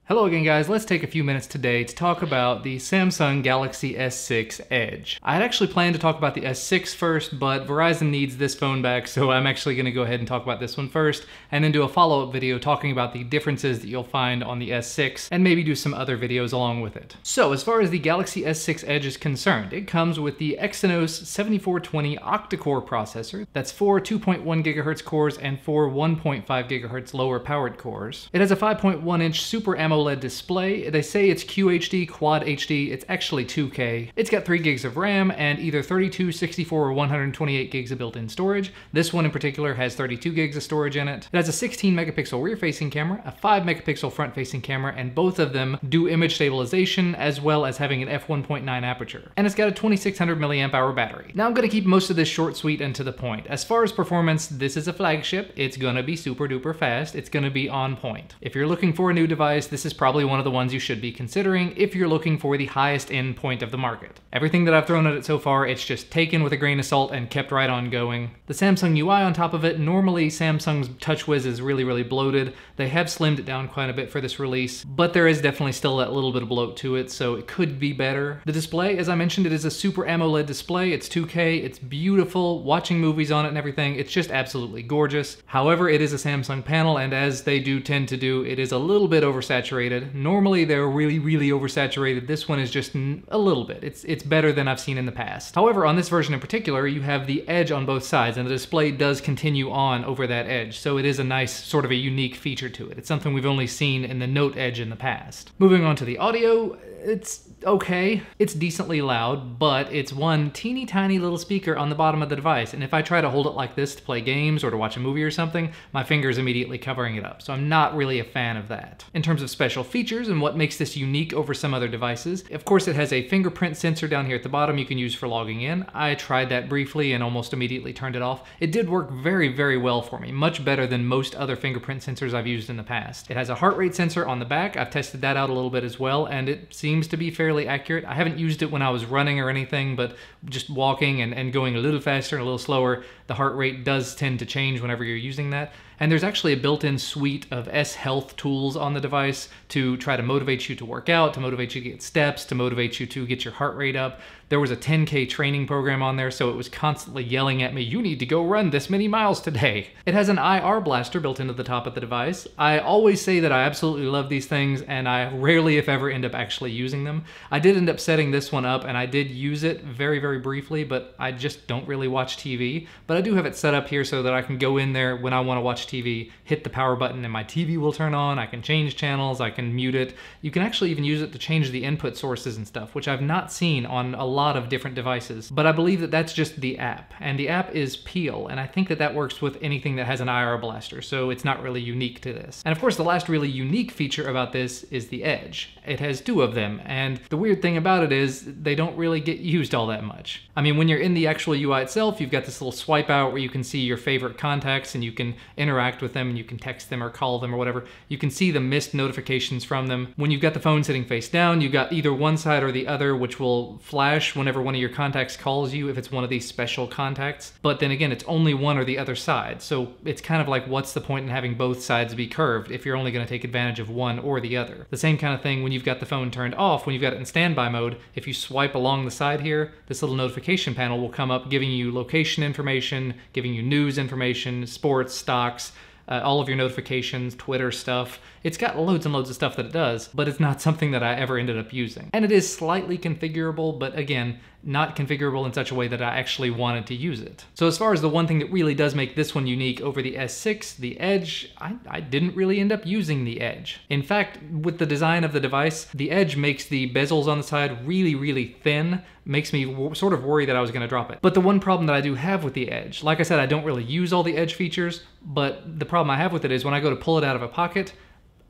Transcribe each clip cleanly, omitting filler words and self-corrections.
Hello again guys, let's take a few minutes today to talk about the Samsung Galaxy S6 Edge. I had actually planned to talk about the S6 first, but Verizon needs this phone back, so I'm actually going to go ahead and talk about this one first, and then do a follow-up video talking about the differences that you'll find on the S6, and maybe do some other videos along with it. So as far as the Galaxy S6 Edge is concerned, it comes with the Exynos 7420 octa-core processor. That's 4 2.1 GHz cores and 4 1.5 GHz lower powered cores. It has a 5.1-inch Super AMOLED display. They say it's QHD, Quad HD, it's actually 2K. It's got 3 gigs of RAM and either 32, 64, or 128 gigs of built-in storage. This one in particular has 32 gigs of storage in it. It has a 16 megapixel rear-facing camera, a 5 megapixel front-facing camera, and both of them do image stabilization as well as having an f1.9 aperture. And it's got a 2600 milliamp hour battery. Now I'm going to keep most of this short, sweet, and to the point. As far as performance, this is a flagship. It's going to be super duper fast. It's going to be on point. If you're looking for a new device, this is probably one of the ones you should be considering if you're looking for the highest end point of the market. Everything that I've thrown at it so far, it's just taken with a grain of salt and kept right on going. The Samsung UI on top of it, normally Samsung's TouchWiz is really bloated. They have slimmed it down quite a bit for this release, but there is definitely still that little bit of bloat to it, so it could be better. The display, as I mentioned, it is a Super AMOLED display. It's 2K, it's beautiful, watching movies on it and everything, it's just absolutely gorgeous. However, it is a Samsung panel, and as they do tend to do, it is a little bit oversaturated. Normally they're really oversaturated. This one is just a little bit. It's better than I've seen in the past. However, on this version in particular, you have the edge on both sides, and the display does continue on over that edge, so it is a nice sort of a unique feature to it. It's something we've only seen in the Note Edge in the past. Moving on to the audio, it's okay. It's decently loud, but it's one teeny tiny little speaker on the bottom of the device, and if I try to hold it like this to play games or to watch a movie or something, my finger's immediately covering it up, so I'm not really a fan of that. In terms of special features and what makes this unique over some other devices, of course it has a fingerprint sensor down here at the bottom you can use for logging in. I tried that briefly and almost immediately turned it off. It did work very well for me, much better than most other fingerprint sensors I've used in the past. It has a heart rate sensor on the back. I've tested that out a little bit as well, and it seems to be fairly accurate. I haven't used it when I was running or anything, but just walking and going a little faster and a little slower, the heart rate does tend to change whenever you're using that. And there's actually a built-in suite of S-Health tools on the device to try to motivate you to work out, to motivate you to get steps, to motivate you to get your heart rate up. There was a 10K training program on there, so it was constantly yelling at me, you need to go run this many miles today. It has an IR blaster built into the top of the device. I always say that I absolutely love these things, and I rarely, if ever, end up actually using them. I did end up setting this one up, and I did use it very briefly, but I just don't really watch TV. But I do have it set up here so that I can go in there when I want to watch TV, hit the power button, and my TV will turn on. I can change channels, I can mute it. You can actually even use it to change the input sources and stuff, which I've not seen on a lot of different devices. But I believe that that's just the app, and the app is Peel, and I think that that works with anything that has an IR blaster, so it's not really unique to this. And of course, the last really unique feature about this is the Edge. It has 2 of them, and the weird thing about it is they don't really get used all that much. I mean, when you're in the actual UI itself, you've got this little swipe out where you can see your favorite contacts and you can interact with them and you can text them or call them or whatever. You can see the missed notifications from them. When you've got the phone sitting face down, you've got either one side or the other, which will flash whenever one of your contacts calls you if it's one of these special contacts. But then again, it's only one or the other side. So it's kind of like, what's the point in having both sides be curved if you're only going to take advantage of one or the other? The same kind of thing when you've got the phone turned off, when you've got it in standby mode, if you swipe along the side here, this little notification panel will come up giving you location information, giving you news information, sports, stocks, all of your notifications, Twitter stuff. It's got loads and loads of stuff that it does, but it's not something that I ever ended up using. And it is slightly configurable, but again, not configurable in such a way that I actually wanted to use it. So as far as the one thing that really does make this one unique over the S6, the Edge, I didn't really end up using the Edge. In fact, with the design of the device, the Edge makes the bezels on the side really thin, makes me sort of worry that I was going to drop it. But the one problem that I do have with the Edge, like I said, I don't really use all the Edge features, but the problem I have with it is when I go to pull it out of a pocket,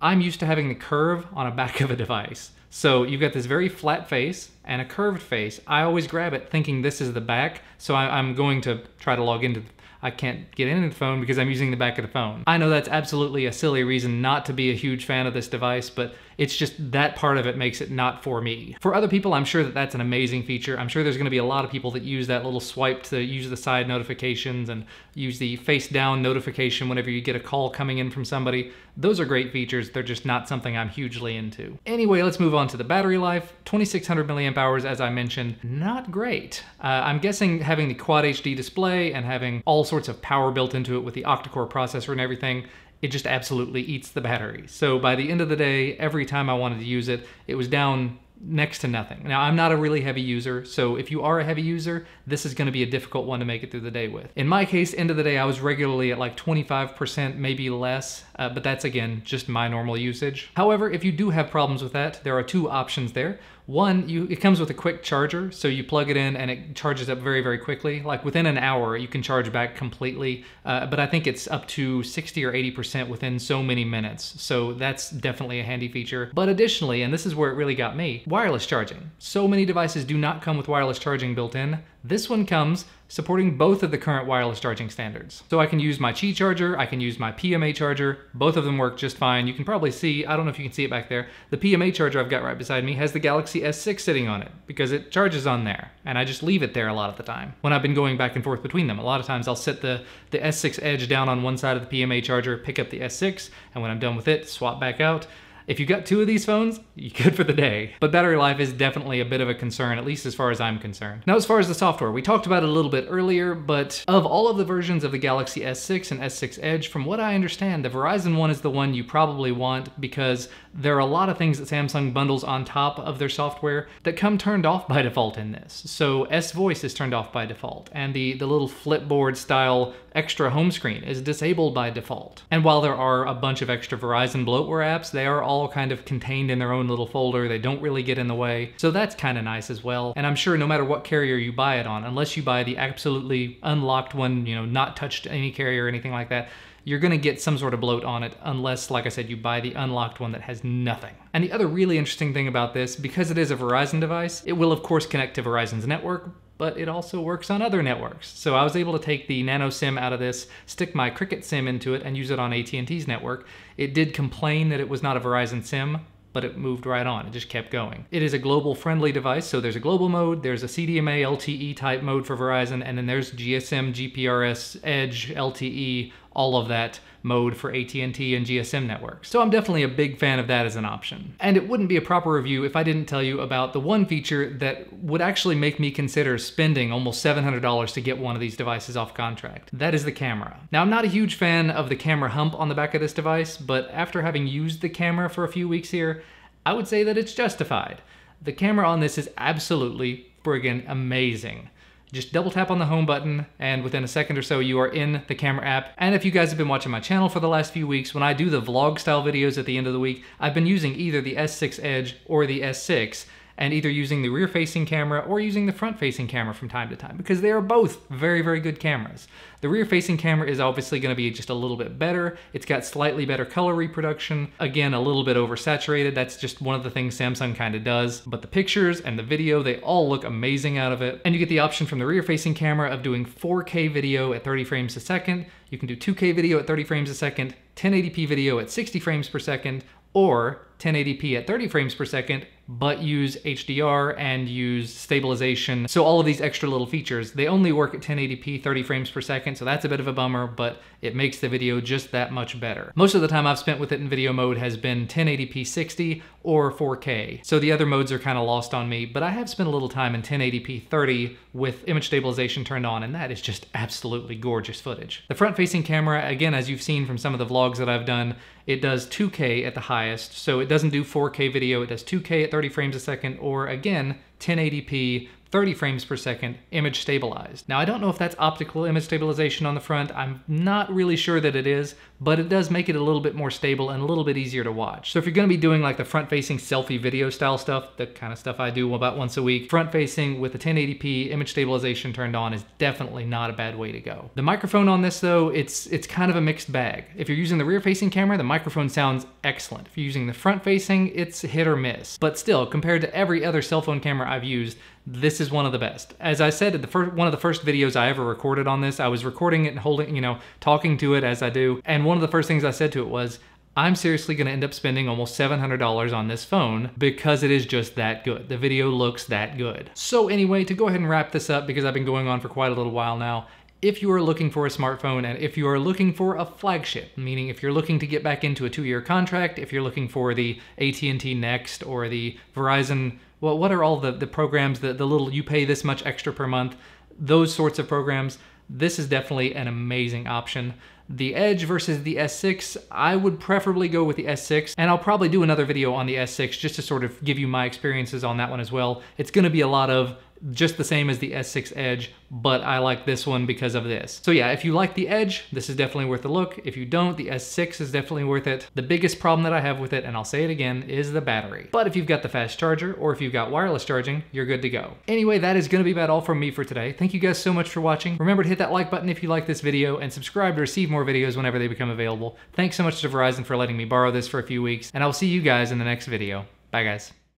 I'm used to having the curve on the back of a device. So you've got this very flat face and a curved face. I always grab it thinking this is the back, so I'm going to try to log into I can't get into the phone because I'm using the back of the phone. I know that's absolutely a silly reason not to be a huge fan of this device, but it's just that part of it makes it not for me. For other people, I'm sure that that's an amazing feature. I'm sure there's gonna be a lot of people that use that little swipe to use the side notifications and use the face down notification whenever you get a call coming in from somebody. Those are great features. They're just not something I'm hugely into. Anyway, let's move on to the battery life. 2600 milliamp hours, as I mentioned, not great. I'm guessing having the Quad HD display and having all sorts of power built into it with the octa-core processor and everything, it just absolutely eats the battery. So by the end of the day, every time I wanted to use it, it was down next to nothing. Now, I'm not a really heavy user, so if you are a heavy user, this is gonna be a difficult one to make it through the day with. In my case, end of the day, I was regularly at like 25%, maybe less, but that's again, just my normal usage. However, if you do have problems with that, there are two options there. One, it comes with a quick charger, so you plug it in and it charges up very, very quickly. Like within an hour, you can charge back completely, but I think it's up to 60 or 80% within so many minutes. So that's definitely a handy feature. But additionally, and this is where it really got me, wireless charging. So many devices do not come with wireless charging built in. This one comes supporting both of the current wireless charging standards. So I can use my Qi charger, I can use my PMA charger, both of them work just fine. You can probably see, I don't know if you can see it back there, the PMA charger I've got right beside me has the Galaxy S6 sitting on it because it charges on there, and I just leave it there a lot of the time when I've been going back and forth between them. A lot of times I'll sit the S6 Edge down on one side of the PMA charger, pick up the S6, and when I'm done with it, swap back out. If you got two of these phones, you're good for the day. But battery life is definitely a bit of a concern, at least as far as I'm concerned. Now, as far as the software, we talked about it a little bit earlier, but of all of the versions of the Galaxy S6 and S6 Edge, from what I understand, the Verizon one is the one you probably want because there are a lot of things that Samsung bundles on top of their software that come turned off by default in this. So S-Voice is turned off by default, and the little flipboard style extra home screen is disabled by default. And while there are a bunch of extra Verizon bloatware apps, they are all kind of contained in their own little folder. They don't really get in the way. So that's kind of nice as well. And I'm sure no matter what carrier you buy it on, unless you buy the absolutely unlocked one, you know, not touched any carrier or anything like that, you're gonna get some sort of bloat on it unless, like I said, you buy the unlocked one that has nothing. And the other really interesting thing about this, because it is a Verizon device, it will of course connect to Verizon's network, but it also works on other networks. So I was able to take the Nano SIM out of this, stick my Cricket SIM into it, and use it on AT&T's network. It did complain that it was not a Verizon SIM, but it moved right on. It just kept going. It is a global friendly device, so there's a global mode, there's a CDMA LTE type mode for Verizon, and then there's GSM, GPRS, Edge, LTE, all of that mode for AT&T and GSM networks. So I'm definitely a big fan of that as an option. And it wouldn't be a proper review if I didn't tell you about the one feature that would actually make me consider spending almost $700 to get one of these devices off contract. That is the camera. Now, I'm not a huge fan of the camera hump on the back of this device, but after having used the camera for a few weeks here, I would say that it's justified. The camera on this is absolutely friggin' amazing. Just double tap on the home button and within a second or so you are in the camera app. And if you guys have been watching my channel for the last few weeks, when I do the vlog style videos at the end of the week, I've been using either the S6 Edge or the S6, and either using the rear facing camera or using the front facing camera from time to time, because they are both very, very good cameras. The rear facing camera is obviously going to be just a little bit better. It's got slightly better color reproduction. Again, a little bit oversaturated. That's just one of the things Samsung kind of does. But the pictures and the video, they all look amazing out of it. And you get the option from the rear facing camera of doing 4K video at 30 frames a second. You can do 2K video at 30 frames a second, 1080p video at 60 frames per second, or 1080p at 30 frames per second, but use HDR and use stabilization. So all of these extra little features, they only work at 1080p 30 frames per second, so that's a bit of a bummer, but it makes the video just that much better. Most of the time I've spent with it in video mode has been 1080p 60 or 4K. So the other modes are kind of lost on me, but I have spent a little time in 1080p 30 with image stabilization turned on, and that is just absolutely gorgeous footage. The front-facing camera, again, as you've seen from some of the vlogs that I've done, it does 2K at the highest, so it doesn't do 4K video, it does 2K at 30 frames a second, or again, 1080p, 30 frames per second, image stabilized. Now I don't know if that's optical image stabilization on the front, I'm not really sure that it is, but it does make it a little bit more stable and a little bit easier to watch. So if you're gonna be doing like the front-facing selfie video style stuff, the kind of stuff I do about once a week, front-facing with the 1080p image stabilization turned on is definitely not a bad way to go. The microphone on this though, it's kind of a mixed bag. If you're using the rear-facing camera, the microphone sounds excellent. If you're using the front-facing, it's hit or miss. But still, compared to every other cell phone camera I've used, this is one of the best. As I said, one of the first videos I ever recorded on this, I was recording it and holding, talking to it as I do. And one of the first things I said to it was, I'm seriously gonna end up spending almost $700 on this phone because it is just that good. The video looks that good. So anyway, to go ahead and wrap this up because I've been going on for quite a little while now, if you are looking for a smartphone and if you are looking for a flagship, meaning if you're looking to get back into a 2-year contract, if you're looking for the AT&T Next or the Verizon, well, what are all the programs, the little you pay this much extra per month, those sorts of programs, this is definitely an amazing option. The Edge versus the S6, I would preferably go with the S6, and I'll probably do another video on the S6 just to sort of give you my experiences on that one as well. It's gonna be a lot of just the same as the S6 Edge, but I like this one because of this. So yeah, if you like the Edge, this is definitely worth a look. If you don't, the S6 is definitely worth it. The biggest problem that I have with it, and I'll say it again, is the battery. But if you've got the fast charger, or if you've got wireless charging, you're good to go. Anyway, that is gonna be about all from me for today. Thank you guys so much for watching. Remember to hit that like button if you like this video, and subscribe to receive more videos whenever they become available. Thanks so much to Verizon for letting me borrow this for a few weeks, and I'll see you guys in the next video. Bye guys.